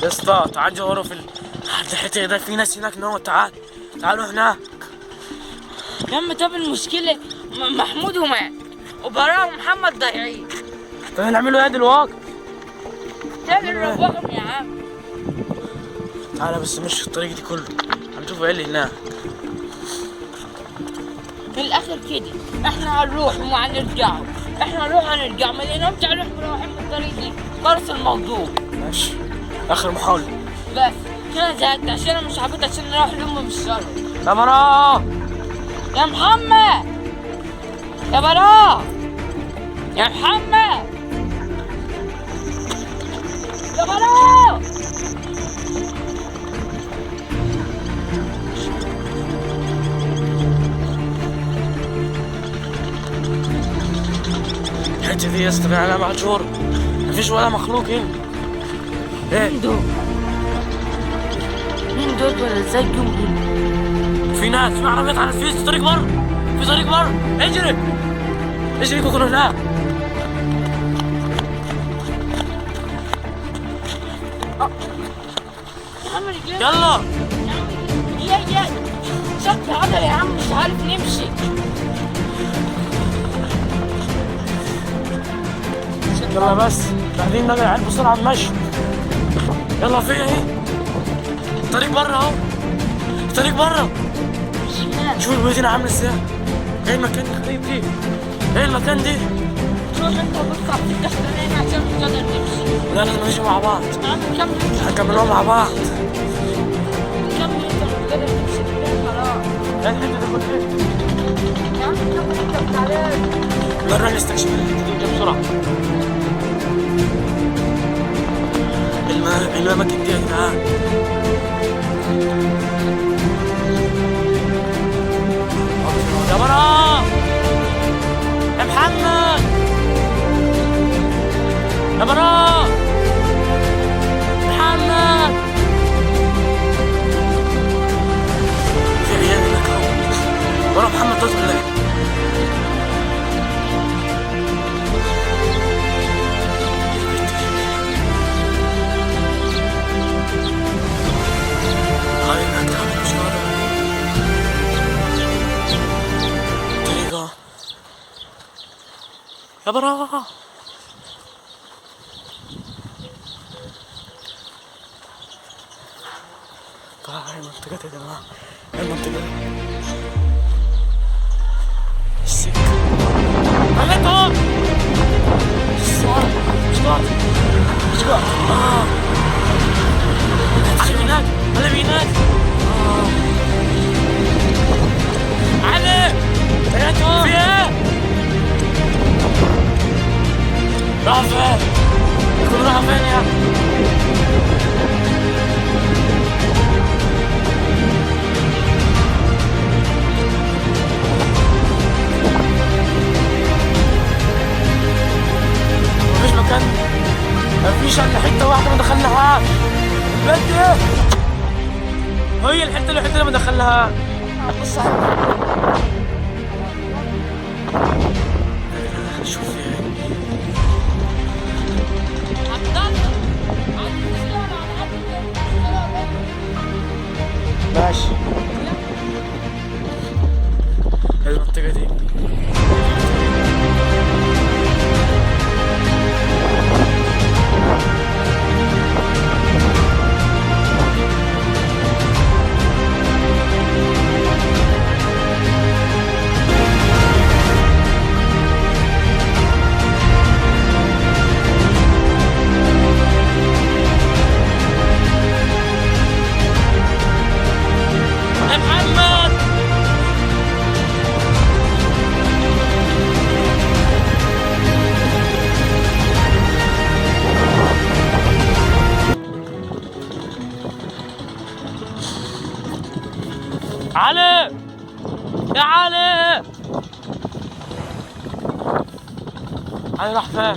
يا اسطى تعال جوهروا في الحته ده، في ناس هناك نو. تعالوا هناك يا عم. طب المشكلة محمود ومات وبراء ومحمد ضايعين. طيب نعملوا ايه دلوقتي؟ تاني نروحهم يا عم. تعالى بس مش الطريق دي كله، هنشوف ايه اللي هناك. في الاخر كده احنا هنروح وما هنرجعوا، احنا هنروح هنرجع، ما لقيناهمش هنروح مروحين من الطريق دي. خلص الموضوع. ماشي اخر محاولة. بس كده زهقت عشان انا مش عبيط عشان نروح لأمي بالشر. يا براء يا محمد، يا براء، يا محمد، يا براء. الحته دي يا اسطى على معجور، مفيش ولا مخلوق هنا. ايه مين دول؟ مين دول ولا ازاي جم هنا؟ في ناس، في عربيات على في طريق بره، في طريق بره. اجري اجري كنا هناك. يا عم رجلينا. يلا يا شد عضل يا عم، مش عارف نمشي. يلا بس بعدين نقل العيال بسرعة المشي. يلا في ايه؟ الطريق بره اهو، الطريق بره. شوف البيوتين عاملة ازاي. ايه المكان ده غريب ليه؟ ايه المكان ده؟ روح انت وبص على السكة الثانية عشان مش قادر نمشي. لا لازم نمشي مع بعض. يا عم كمل. هنكملوها مع بعض. كمل انت مش قادر تمشي بالليل خلاص. ايه الحتة دي كلها؟ يا عم كمل انت بتعلم. نروح نستكشف الحتة دي بسرعة. الأماكن دي يا جدعان. يا براء، يا محمد، يا براء، محمد. في عيال هناك اهو. ورا محمد تدخل لك. هاي هناك تعمل مش هذا طريقة. يا براء طلع هاي المنطقة يا جماعة. هاي المنطقة السكة. عملتها شكرا شكرا. علي هناك، علي هناك. علي في ايه؟ راح فين؟ كل راح فين يا؟ مفيش مكان، مفيش الا حته واحده ما دخلناهاش. بدي هي الحته الوحيده اللي ما دخلناهاش. بص على شوف عبد الله. ماشي المنطقة دي. يا محمد علي، يا علي، علي راح فين؟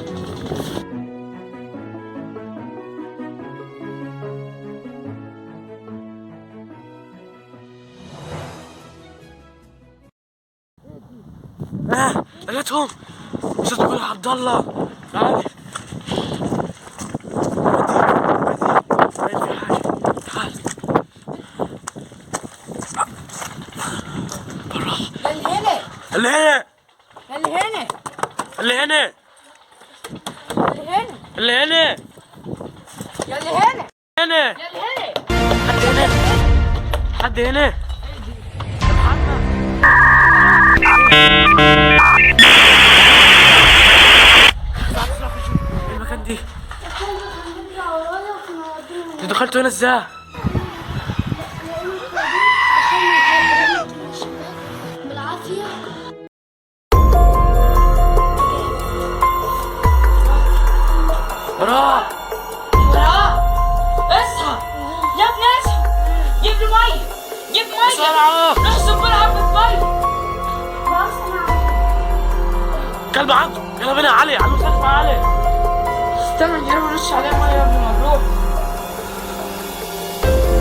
لقيتهم. مش تقول يا عبد الله. تعالي. اللي هنا اللي هنا اللي هنا اللي هنا اللي هنا يلي هنا هنا يلي هنا. حد هنا حد هنا المكان دي انتوا دخلتوا هنا ازاي؟ بالعافية. براء براء اصحى يا ابني اصحى. جيب لي ميه جيب ميه بسرعة احسب بلعب بالميه. كلب عنده يلا بينا يا علي على المستشفى يا علي استنى نجرب نرش عليه ميه قبل ما نروح.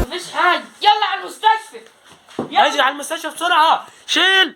مفيش حاجه يلا على المستشفى. اجري على المستشفى بسرعة شيل